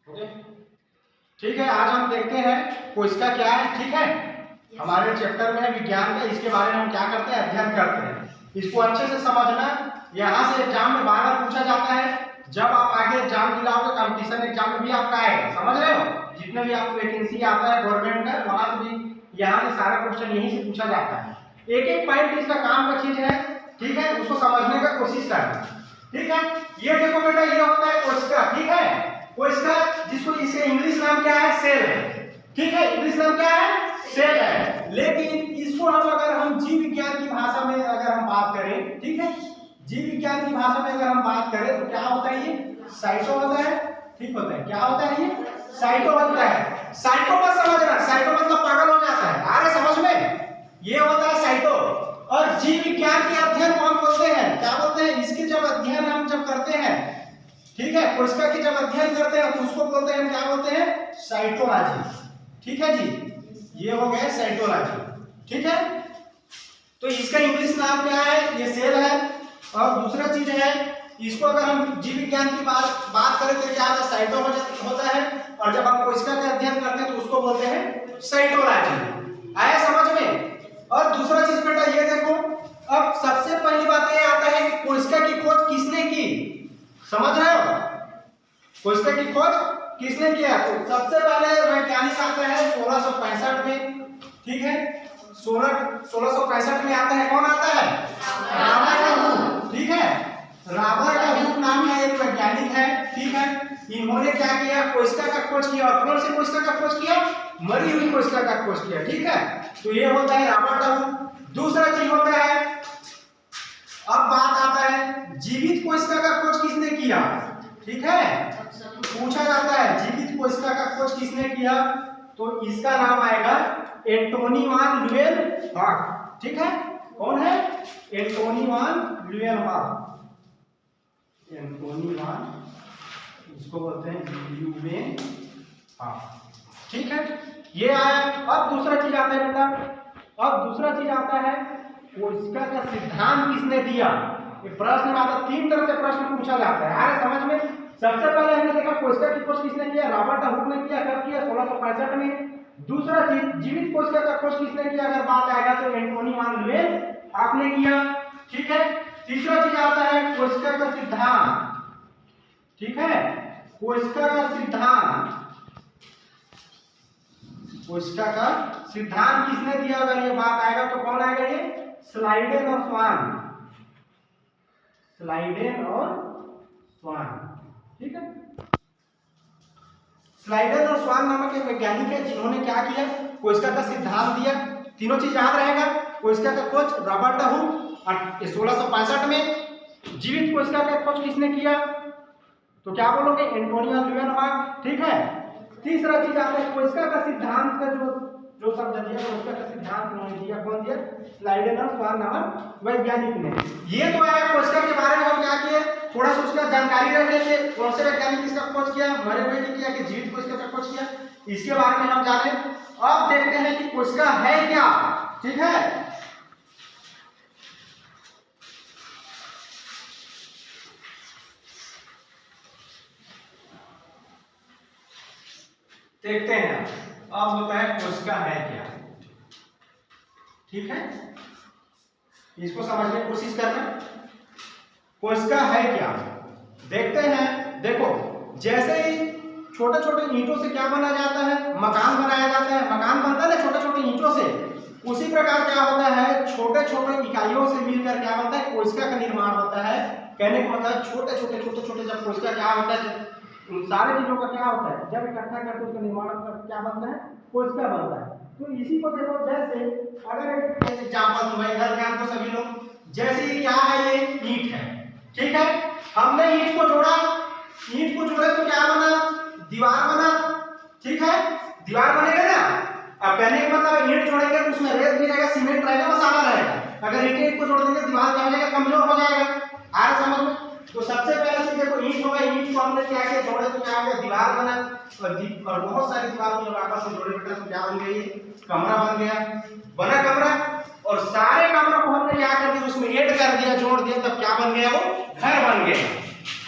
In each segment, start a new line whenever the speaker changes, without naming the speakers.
Okay, ठीक है। आज हम देखते हैं कोशिका क्या है। ठीक है, हमारे चैप्टर में विज्ञान का, इसके बारे में हम क्या करते हैं, अध्ययन करते हैं। इसको अच्छे से समझना, यहाँ से एग्जाम में बार बार पूछा जाता है। जब आप आगे एग्जाम दिलाओगे, कंपटीशन एग्जाम में भी आपका आएगा, समझ रहे हो। जितने भी आपको वैकेंसी आता है गवर्नमेंट का, वहां से भी यहाँ से सारा क्वेश्चन यहीं से पूछा जाता है। एक एक पॉइंट इसका काम का चीज है, ठीक है, उसको समझने का कोशिश करना। ठीक है, ये देखो बेटा, ये होता है कोशिका। ठीक है, कोशिका जिसको, इसका इंग्लिश नाम क्या है, सेल है। ठीक है, इंग्लिश नाम क्या है, सेल है। लेकिन इसको अगर हम जीव विज्ञान की भाषा में अगर हम बात करें, ठीक है, जीव विज्ञान की भाषा में अगर हम बात करें तो क्या होता है, ये साइटो होता है। ठीक होता है, क्या होता है, ये साइटो होता है। साइटो मत समझना, साइटो मतलब पागल हो जाता है, आ रहे समझ में, ये होता है साइटो। और जीव विज्ञान के अध्ययन को हम बोलते हैं, क्या बोलते हैं, इसके जब अध्ययन हम जब करते हैं, ठीक है, कोशिका की जब अध्ययन करते हैं तो उसको बोलते हैं, क्या बोलते हैं, साइटोलॉजी। ठीक है जी, ये हो गया साइटोलॉजी। ठीक है, तो इसका इंग्लिश नाम क्या है, ये सेल है। और दूसरा चीज है, इसको अगर हम जीव विज्ञान की बात करें तो क्या होता है, साइटो होता है। और जब हम कोशिका का अध्ययन करते हैं तो उसको बोलते हैं साइटोलॉजी। आया समझ में। और दूसरा चीज बेटा ये देखो, अब सबसे पहली बात ये आता है कि कोशिका की खोज किसने की, समझ रहे हो, कोशिका की खोज किसने किया। तो सबसे पहले वैज्ञानिक आता है 1665 में। ठीक है, 1665 में आता है, कौन आता है, रॉबर्ट हुक। ठीक है, रॉबर्ट हुक नाम का एक वैज्ञानिक है। ठीक है, इन्होंने क्या किया, कोशिका का खोज किया। और कौन सी कोशिका का खोज किया, मरी हुई कोशिका का खोज किया। ठीक है, तो ये होता है रॉबर्ट हुक। दूसरा चीज होता है, अब बात आता है जीवित कोशिका का खोज किसने किया। ठीक है, पूछा जाता है जीवित कोशिका का खोज किसने किया, तो इसका नाम आएगा एंटोनी वान ल्यूवेनहॉक। ठीक है, कौन है, एंटोनी वान ल्यूवेनहॉक। एंटोनी वान, इसको बोलते हैं ल्यूवेनहॉक। ठीक है, ये आया। अब दूसरा चीज आता है बेटा, अब दूसरा चीज आता है कोशिका का सिद्धांत किसने दिया। ये प्रश्न में आता, 3 तरह से प्रश्न पूछा जाता है, आ रहे समझ में। सबसे पहले हमने देखा कोशिका की खोज किसने किया, रॉबर्ट हुक ने किया, कब किया, 1665 में। दूसरा चीज, जीवित कोशिका का खोज किसने किया, अगर बात आएगा तो एंटोनी वान ल्यूवेनहॉक ने किया। ठीक है, तीसरा चीज आता है कोशिका का सिद्धांत। ठीक है, कोशिका का सिद्धांत, कोशिका का सिद्धांत किसने दिया, अगर ये बात आएगा तो कौन आएगा, ये स्लाइडेन और स्वान। स्लाइडेन और स्वान। ठीक है, स्लाइडेन और स्वान नामक एक वैज्ञानिक है जिन्होंने क्या किया, कोशिका का सिद्धांत दिया। तीनों चीज याद रहेगा, कोशिका का खोज रॉबर्ट हुक 1665 में। जीवित कोशिका का खोज किसने किया, तो क्या बोलोगे, एंटोनी वान ल्यूवेनहॉक। ठीक है, तीसरा चीज आता है कोशिका का सिद्धांत का जो शब्द दिया, कोशिका का सिद्धांत उन्होंने दिया, कौन दिया, स्लाइडेन और स्वान नामक वैज्ञानिक ने। ये तो आया कोशिका के बारे में हम क्या किए, थोड़ा सा उसका जानकारी रख लेते, कौन से वैज्ञानिक इसका खोज किया, मरे हुए ने किया कि जीवित कोशिका का खोज किया, इसके बारे में हम जाने। अब देखते हैं कि कोशिका है क्या। ठीक है, देखते हैं अब होता है कोशिका है क्या। ठीक है, इसको समझने की कोशिश करना, कोशिका है क्या देखते हैं। देखो, जैसे ही छोटे छोटे ईंटों से क्या बना जाता है, मकान बनाया जाता है, मकान बनता है ना छोटे छोटे ईंटों से, उसी प्रकार क्या होता है, छोटे छोटे इकाइयों से मिलकर क्या बनता है, कोशिका का निर्माण होता है। कहने का मतलब छोटे छोटे जब कोशिका क्या होता है, उन सारे चीजों का क्या होता है, जब इकट्ठा करके उसका निर्माण क्या बनता है, कोशिका बनता है। तो इसी को देखो, जैसे अगर एक एग्जांपल दूंगा, इधर ध्यान दो सभी लोग, जैसे क्या है, ये ईंट है। ठीक है, हमने ईंट को जोड़ा, ईंट को जोड़े तो क्या बना, दीवार बना। ठीक है, दीवार बनेगा ना। अब कहने का मतलब ईंट जोड़ेंगे तो उसमें रेत भी रहेगा, सीमेंट रहेगा, मसाला रहेगा। अगर ईंट को जोड़ देंगे दीवार क्या हो जाएगा, कमजोर हो जाएगा। आ रहा समझ में। तो सबसे पहले चीज देखो, ईंट होगा, ईंट को हमने क्या किया, जोड़े तो क्या हो गया, दीवार बना। और बहुत सारी दीवार को जब आपस में जोड़े बेटा तो क्या बन गई, कमरा बन गया, बना कमरा। और सारे कमरों को हमने क्या कर दिया, उसमें ऐड कर दिया, जोड़ दिया, तब क्या बन गया, वो घर बन गया।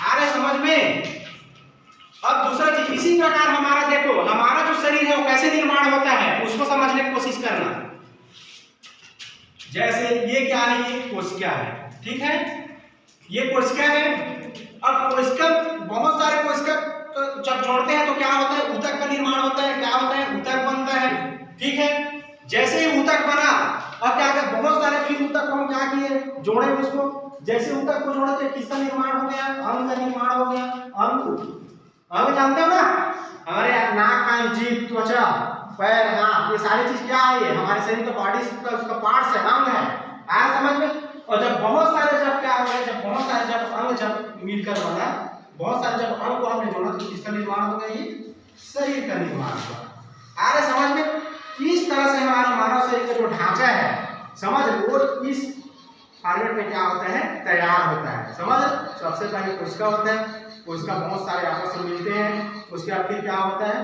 आ रहे समझ में। अब दूसरा चीज, इसी प्रकार हमारा देखो, हमारा जो शरीर है वो कैसे निर्माण होता है उसको समझने की कोशिश करना। जैसे ये क्या है, ये कोशिका है, ठीक है, ये कोशिका है। अब कोशिका, बहुत सारे कोशिका जब जोड़ते हैं तो क्या होता है, ऊतक का निर्माण होता है। क्या होता है, ऊतक बनता है, ठीक है। जैसे ही ऊतक बना, अब क्या कर, बहुत सारे फिर ऊतक को हम क्या किए, जोड़े उसको। जैसे ऊतक को जोड़े तो किसका निर्माण हो गया, अंग का निर्माण हो गया। अंग जानते हो ना, हमारे नाक, कान, जीभ, त्वचा, पैर, हाथ, ये सारी चीज क्या है, ये हमारे शरीर का बॉडी का उसका पार्ट्स है, अंग है। आया समझ में। और जब बहुत सारे, जब क्या हो गया, जब बहुत सारे जब अंग जब मिलकर बना, बहुत सारे जब अंग को हमने जोड़ा तो किसका निर्माण हो गया, ये शरीर का निर्माण हुआ। आ रहे समझ में। इस तरह से हमारा मानव शरीर का जो ढांचा है, समझ, वो इस फॉर्मेट में क्या होता है, तैयार होता है। समझ, सबसे पहले कोशिका होता है, कोशिका बहुत सारे आपस में मिलते हैं, उसके बाद फिर क्या होता है,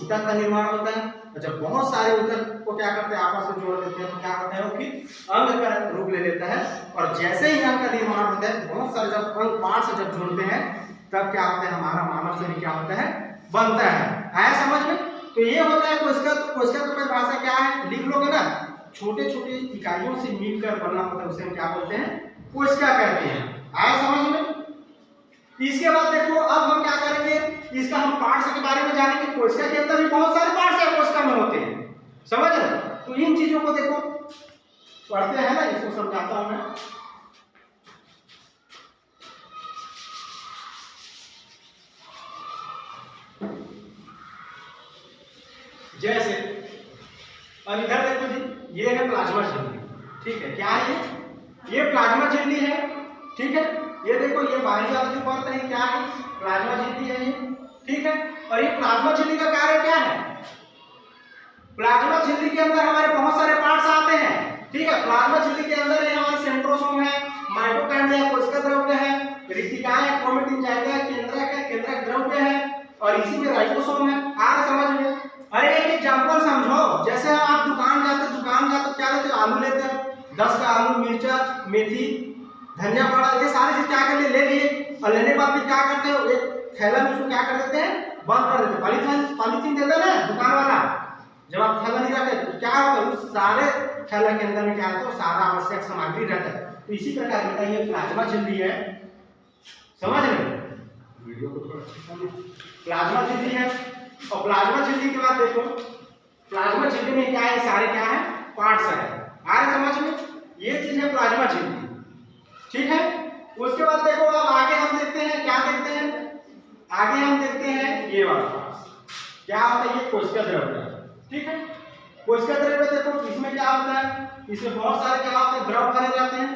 ऊतक का निर्माण होता है। और जब बहुत सारे ऊतक को क्या करते हैं, आपस में जोड़ देते हैं तो क्या होता है, वो फिर अंग का रूप ले लेता है। और जैसे ही अंग का निर्माण होता है, बहुत सारे जब अंग पार्ट से जब जोड़ते हैं तब क्या होता है, हमारा मानव शरीर क्या होता है, बनता है। आया समझ में। तो ये होता है कोशिका। तो कोशिका की परिभाषा क्या है, लिख लोगे ना, छोटे छोटे इकाइयों से मिलकर बनना होता है, उसे हम क्या बोलते हैं, कोशिका कहते हैं। आया समझ में। इसके बाद देखो, अब हम क्या करेंगे, इसका हम पार्ट्स के बारे में जानेंगे। कोशिका के अंदर भी बहुत सारे पार्ट्स है, कोशिका में होते हैं, समझ रहे। तो इन चीजों को देखो, पढ़ते हैं ना, इसको समझाता हूं मैं। जैसे अब इधर देखो जी, ये है प्लाज्मा झिल्ली, ठीक है। क्या है ये प्लाज्मा झिल्ली है, ठीक है। ये देखो, ये बाहरी वाला जो परत है क्या है, प्लाज्मा झिल्ली है ये, ठीक है। और ये प्लाज्मा झिल्ली का कार्य क्या है, प्लाज्मा झिल्ली के अंदर हमारे बहुत सारे पार्ट्स आते हैं, ठीक है। प्लाज्मा झिल्ली के अंदर हमारे सेंट्रोसोम है, माइटोकॉन्ड्रिया कोशिका द्रव्य है, रिक्तिकाएं है, क्रोमेटिन जायका है, केंद्रक है, केंद्रक द्रव्य है, और इसी में राइबोसोम है। आ रहा समझ में। अरे एक एग्जांपल समझो, जैसे आप दुकान जाते क्या लेते हो, आलू लेते हो, 10 का आलू, मिर्चा, मेथी, धनिया पाउडर, ये सारी चीज क्या कर ले लिए। और लेने के बाद फिर क्या करते हो, एक थैला में उसको क्या कर देते हैं, बंद कर देते हैं। पॉलीथीन देता है ना दुकान वाला, जब आप थैला नहीं रखते तो क्या होता है, उस सारे थैला के अंदर में क्या होता है, सारा आवश्यक सामग्री रहता है। तो इसी प्रकार बेटा ये प्लाज्मा झिल्ली है, समझ रहे, वीडियो को थोड़ा अच्छे से प्लाज्मा झिल्ली है। और प्लाज्मा झिल्ली के बाद देखो, प्लाज्मा झिल्ली में क्या है, सारे क्या है, पार्ट्स है। आ रहे समझ में। ये चीज है प्लाज्मा झिल्ली, ठीक है। उसके बाद देखो, अब आगे हम देखते हैं, क्या देखते हैं, आगे हम देखते हैं ये वाला पार्ट क्या होता है, ये कोशिका द्रव्य, ठीक है। कोशिका द्रव्य देखो, इसमें क्या होता है, इसमें बहुत सारे क्या होते हैं, द्रव भरे रहते हैं,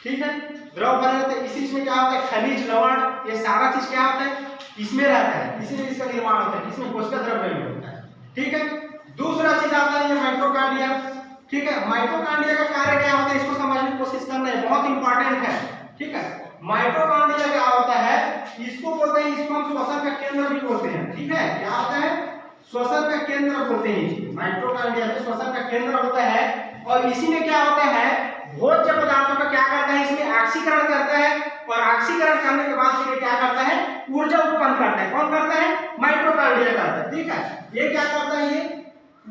ठीक है। द्रव भरे रहते हैं, इसी में क्या होता है, खनिज, लवण, ये सारा चीज क्या होता है, इसमें रहता है, इसीलिए इसका निर्माण होता है, इसमें कोशिका द्रव्य में होता है, ठीक है। दूसरा चीज आता है ये माइटोकॉन्ड्रिया, ठीक है। माइटोकॉन्ड्रिया का कार्य क्या होता है, इसको समझने की कोशिश करना है, बहुत इंपॉर्टेंट है, ठीक है। माइटोकॉन्ड्रिया क्या होता है, इसको बोलते हैं, इसको हम श्वसन का केंद्र भी बोलते हैं, ठीक है। क्या होता है, श्वसन का केंद्र बोलते हैं। माइटोकॉन्ड्रिया में श्वसन का केंद्र होता है। और इसी में क्या होता है, भोज्य पदार्थों का क्या करता है, इसमें ऑक्सीकरण करता है। और ऑक्सीकरण करने के बाद फिर क्या करता है, ऊर्जा उत्पन्न करता है। कौन करता है, माइटोकॉन्ड्रिया करता है, ठीक है। ये क्या करता है, ये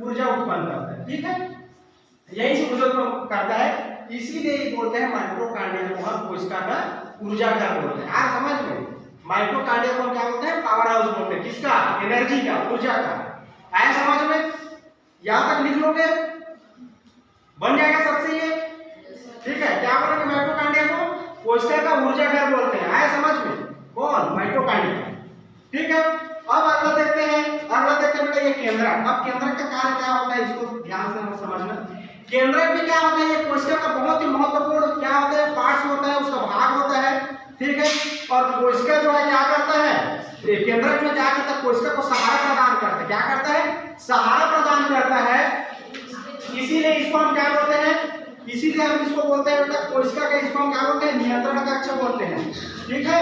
ऊर्जा उत्पन्न करता है, ठीक है। यही से ऊर्जा उत्पन्न करता है, इसीलिए ये बोलते हैं माइटोकॉन्ड्रिया को हम कोशिका का ऊर्जा घर बोलते हैं। आज समझ में, माइटोकॉन्ड्रिया को क्या बोलते हैं, पावर हाउस बोलते हैं, किसका, एनर्जी का, ऊर्जा का। आया समझ में। यहां तक लिख लोगे, बन जाएगा सबसे ये, ठीक है। क्या बोलेंगे, माइटोकॉन्ड्रिया को कोशिका का ऊर्जा घर बोलते हैं। आया समझ में, कौन, माइटोकॉन्ड्रिया, ठीक है। अब अगला देखते हैं, बेटा ये केंद्रक। अब केंद्रक का कार्य क्या होता है, इसको ध्यान से समझना। केंद्रक में क्या होता है, ये कोशिका का बहुत ही महत्वपूर्ण क्या होता है, पार्ट्स होता है, उसका भाग होता है, ठीक है। और कोशिका जो है क्या करता है, केंद्रक में क्या करता है, कोशिका को सहारा प्रदान करता है। क्या करता है, सहारा प्रदान करता है। इसीलिए इसको हम क्या बोलते हैं, इसीलिए हम इसको बोलते हैं बेटा कोशिका का, इसको हम क्या बोलते हैं, नियंत्रण कक्ष बोलते हैं, ठीक है।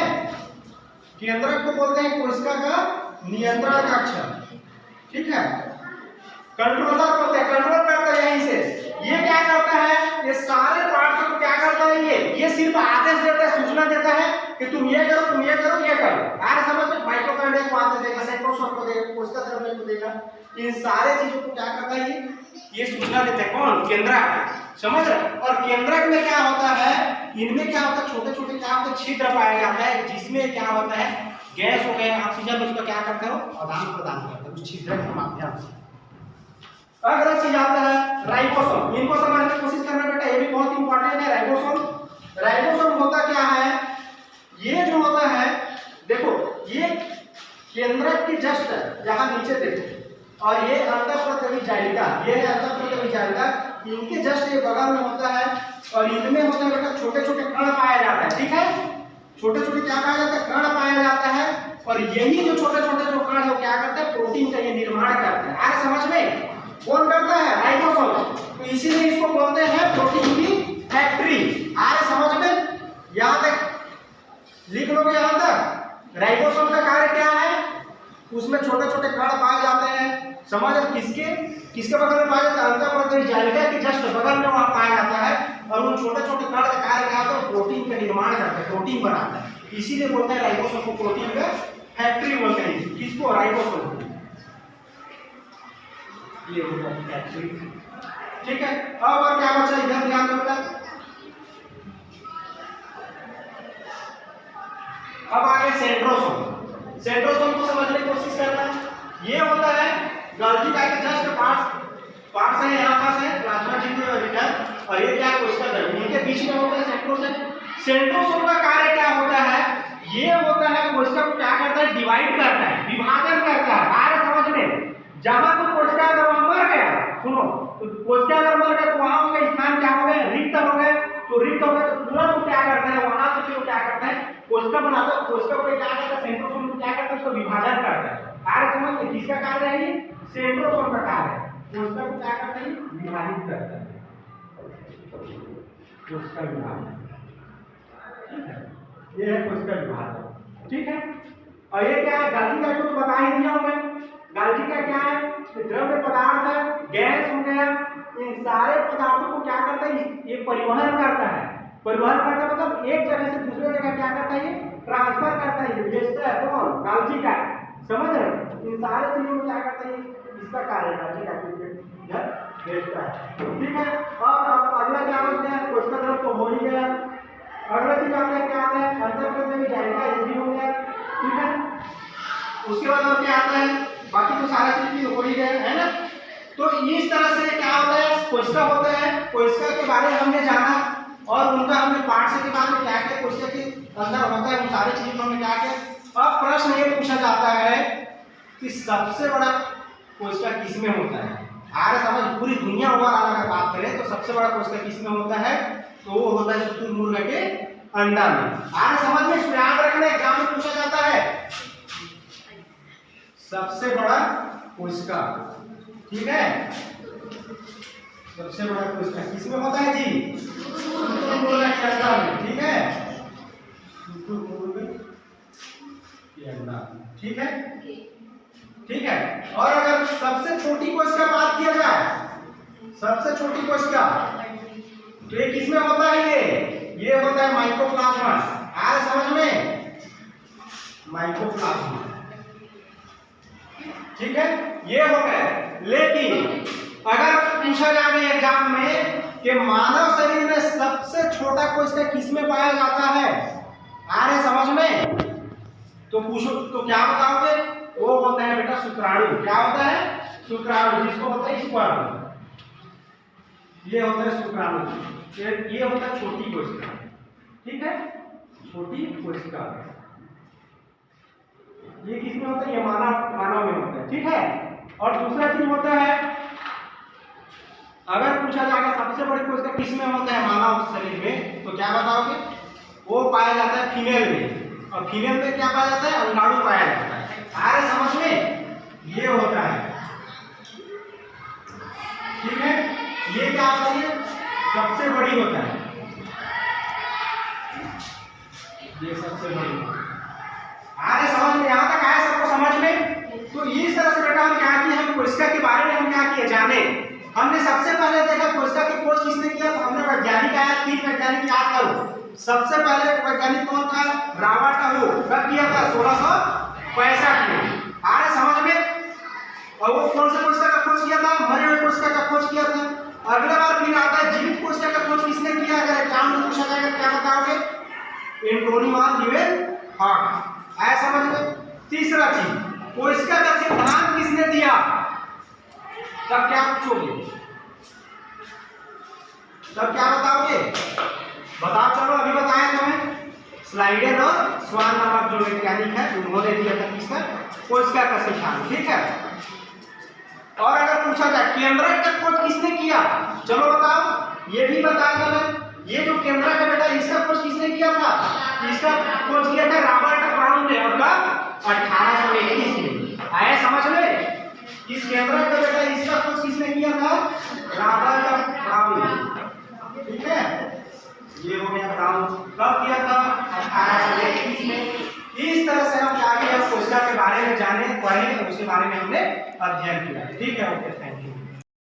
केंद्रक को बोलते हैं कोशिका का नियंत्रण कक्ष, ठीक है। कंट्रोलर बोलते हैं, कंट्रोल करता है यहीं से, ये क्या करता है, ये सारे पार्ट्स को क्या करता है, ये सिर्फ आदेश देता है, सूचना देता है कि तुम ये करो, तुम ये करो, ये करो। आ रहा समझ में? माइटोकॉन्ड्रिया को आदेश देगा, सेंट्रोसोम को देगा, कोशिका द्रव्य को देगा। इन सारे चीजों को क्या करता है, ये सूचना देता है। कौन? केंद्रक। समझ रहे? और केंद्रक में क्या होता है, इनमें क्या होता है, छोटे छोटे क्या होते हैं, छिद्र पाया जाता है, जिसमें क्या होता है, गैस हो गया, ऑक्सीजन उसका क्या करता है, वो आदान प्रदान करता है उस छिद्र के माध्यम से। अगला चीज आता है राइबोसोम। इनको समझने की कोशिश करना बेटा, ये भी बहुत इंपॉर्टेंट है। राइबोसोम, राइबोसोम होता क्या है, ये जो होता है, देखो ये केंद्रक की जस्ट यहाँ नीचे देखो, और ये अंतःप्रतवी जालिका, ये है अंतःप्रतवी जालिका, इनके जस्ट ये बगल में होता है, और इनमें होता है बेटा छोटे छोटे कण पाया जाता है। ठीक है, छोटे छोटे क्या पाया जाता है, कण पाया जाता है, और यही जो छोटे छोटे जो कण है क्या करते हैं, प्रोटीन का ये निर्माण करते हैं। आ समझ में? कौन करता है? राइबोसोम। तो इसीलिए इसको बोलते हैं प्रोटीन की फैक्ट्री। आ रहे समझ में? यहां तक लिख लोगे, यहां तक राइबोसोम का कार्य क्या है, उसमें छोटे छोटे कण पाए जाते हैं। समझ? किसके किसके बगल में पाया जाता है, अंतःप्रतवी जालिका के जस्ट बगल में वहां पाया जाता है, और उन छोटे छोटे कण का कार्य क्या होता है, प्रोटीन का निर्माण करते हैं, प्रोटीन बनाता है। इसीलिए बोलते हैं राइबोसोम को प्रोटीन का फैक्ट्री बोलते हैं। किसको? राइबोसोम। ये होता है फैक्ट्री। ठीक है, अब और क्या बचा, इधर ध्यान दो बेटा। अब आगे सेंट्रोसोम। सेंट्रोसोम को समझने की कोशिश करना। ये होता है गल्जिका के जस्ट पार्ट्स है, यहाँ पास है प्लाज्मा झिल्ली और रिटर्न, और ये क्या है, कोशिका द्रव्य, इनके बीच में होता है सेंट्रोसोम। सेंट्रोसोम का कार्य क्या होता है, ये होता है कोशिका को क्या करता है, डिवाइड करता है, विभाजन करता है। आ रहा समझ में? जहां तो कोशिका अगर मर गया, सुनो, तो कोशिका अगर मर गया तो वहां उसका स्थान क्या हो गया, रिक्त हो गया। तो रिक्त हो गया तो तुरंत वो क्या करता है, वहां से फिर क्या करता है, कोशिका बनाता है। कोशिका को क्या करता है, सेंट्रोसोम को क्या करता है, उसको विभाजन करता है। कार्य समझ में? किसका कार्य है ये? सेंट्रोसोम का कार्य है। कोशिका को क्या करता है, विभाजित करता है, कोशिका विभाजन। ठीक है, ये है कोशिका विभाजन। ठीक है, और ये क्या है, गल्जिका को तो बता ही दिया हूं मैं। गल्जिका क्या है, द्रव्य पदार्थ है, गैस हो गया, इन सारे पदार्थों को क्या करता है, ये परिवहन करता है। परिवहन करता है मतलब एक जगह से दूसरे जगह क्या करता है, ये ट्रांसफर करता है, ये भेजता है। कौन? गल्जिका। समझ रहे? इन सारे चीजों को क्या करता है, इसका कार्य गल्जिका भेजता है। ठीक है, अब अगला क्या होता है, कोशिका द्रव्य तो हो ही गया। अगला चीज आता है, क्या आता है, अंतःप्रतवी जालिका, ये भी हो गया। ठीक है, उसके बाद और क्या आता है, बाकी तो सारा चीज हो ही गया है ना। तो इस तरह से क्या होता है, कोशिका होता है, कोशिका के बारे में हमने जाना, और उनका हमने पार्ट्स के बारे में क्या किया, कोशिका के अंदर होता है, उन सारी चीजों को हमने क्या किया। अब प्रश्न ये पूछा जाता है कि सबसे बड़ा कोशिका किसमें होता है। आर समझ, पूरी दुनिया ओवरऑल अगर बात करें तो सबसे बड़ा कोशिका किसमें होता है, तो वो होता है शुतुरमुर्ग के अंडा में। आर समझ में? इसको याद रखना, एग्जाम में पूछा जाता है सबसे बड़ा कोशिका। ठीक है, सबसे बड़ा कोशिका किसमें होता है जी, शुतुरमुर्ग के अंडा में। ठीक है, शुतुरमुर्ग के अंडा। ठीक है, ठीक है। और अगर सबसे छोटी कोशिका बात किया जाए, सबसे छोटी कोशिका, तो ये किसमें होता है, ये होता है माइकोप्लाज्मा। आ रहा समझ में? माइकोप्लाज्मा। ठीक है, ये हो गया। लेकिन अगर पूछा जाए एग्जाम में कि मानव शरीर में सबसे छोटा कोशिका किसमें पाया जाता है, आ रहे समझ में, तो पूछो तो क्या बताओगे, वो होता है बेटा शुक्राणु। क्या होता है, शुक्राणु, जिसको होता है स्पर्म। ये होता है शुक्राणु, ये होता है छोटी कोशिका। ठीक है, छोटी कोशिका, ये किसमें होता है, ये मानव में होता है। ठीक है, और दूसरा चीज होता है, अगर पूछा जाएगा सबसे बड़ी कोशिका किसमें होता है मानव शरीर में, तो क्या बताओगे, वो पाया जाता है फीमेल में। और फीमेल में क्या पाया जाता है, अंडाणु पाया जाता है। आ रहे समझ में? ये होता है। ठीक है, ये क्या होता है, सबसे बड़ी होता है, ये सबसे बड़ी। आ रहे समझ में? यहां तक आया सबको समझ में? तो इस तरह से बेटा हम क्या किए, हम कोशिका के बारे में हम क्या किए, जाने। हमने सबसे पहले देखा कोशिका की खोज किसने किया, तो हमने वैज्ञानिक आया, 3 वैज्ञानिक याद करो। सबसे पहले वैज्ञानिक कौन था, रॉबर्ट हुक, कब किया था, 1665 में। आ रहा समझ में। और वो कौन से कोशिका का खोज किया था, मरे हुए कोशिका का खोज किया था। अगले बार फिर आता है जीवित कोशिका का खोज किसने किया, अगर एग्जाम में पूछा जाएगा क्या बताओगे, एंटोनी वान लीवेनहॉक। आया समझ में। तीसरा चीज, कोशिका का सिद्धांत किसने दिया, तब क्या पूछोगे, तब क्या बताओगे, बताओ चलो। अभी बताया तुम्हें, स्लाइडेन और स्वान नामक जो वैज्ञानिक है उन्होंने दिया था किसका, कोशिका का सिद्धांत। ठीक है। और अगर पूछा जाए केंद्रक का खोज किसने किया, चलो बताओ, ये भी बताया था मैं। ये जो केंद्रक है बेटा, इसका खोज किसने किया था, इसका खोज किया था रॉबर्ट ब्राउन ने, और कब, 1821 में। आया समझ में। इस केंद्रक का बेटा इसका खोज किसने किया था, रॉबर्ट ब्राउन। ठीक है, ये हो गया ब्राउन। कब किया था, 1821 में। इस तरह से हम आगे कोशिका के बारे में जाने, पढ़े, उसके बारे में हमने अध्ययन किया। ठीक है, ओके, थैंक यू।